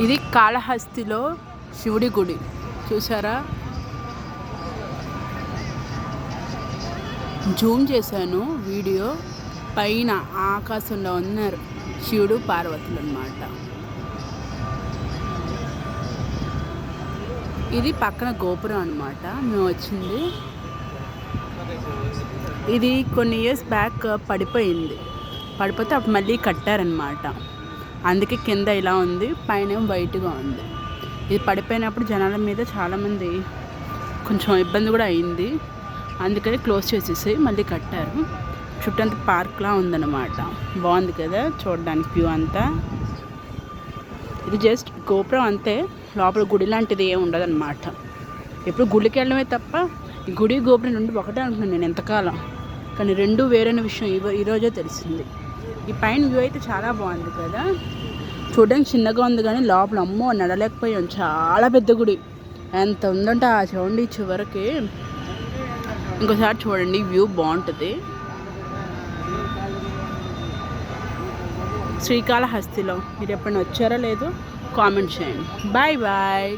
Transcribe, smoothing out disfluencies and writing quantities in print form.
ఇది కాళహస్తిలో శివుడి గుడి చూసారా. జూమ్ చేశాను వీడియో. పైన ఆకాశంలో ఉన్నారు శివుడు పార్వతులు అన్నమాట. ఇది పక్కన గోపురం అన్నమాట మేము వచ్చింది. ఇది కొన్ని ఇయర్స్ బ్యాక్ పడిపోతే అప్పుడు మళ్ళీ కట్టారనమాట. అందుకే కింద ఇలా ఉంది, పైన వైట్గా ఉంది. ఇది పడిపోయినప్పుడు జనాల మీద చాలామంది కొంచెం ఇబ్బంది కూడా అయింది. అందుకని క్లోజ్ చేసేసి మళ్ళీ కట్టారు. చుట్టంతా పార్క్లా ఉందన్నమాట. బాగుంది కదా చూడడానికి వ్యూ అంతా. ఇది జస్ట్ గోపురం అంతే, లోపల గుడి లాంటిది ఏమి ఉండదన్నమాట. ఎప్పుడు గుడికి వెళ్ళడమే తప్ప ఈ గుడి గోపురం రెండు ఒకటే అనుకున్నాను నేను ఎంతకాలం. కానీ రెండు వేరైన విషయం ఈరోజే తెలిసింది. ఈ పైన వ్యూ అయితే చాలా బాగుంది కదా. చూడడానికి చిన్నగా ఉంది కానీ లోపల అమ్మో నడలేకపోయాం. చాలా పెద్ద గుడి, ఎంత ఉందంటే ఆ చూడండి చివరికి. ఇంకోసారి చూడండి వ్యూ బాగుంటుంది. శ్రీకాళహస్తిలో మీరు ఎప్పుడైనా వచ్చారో లేదో కామెంట్ చేయండి. Bye bye.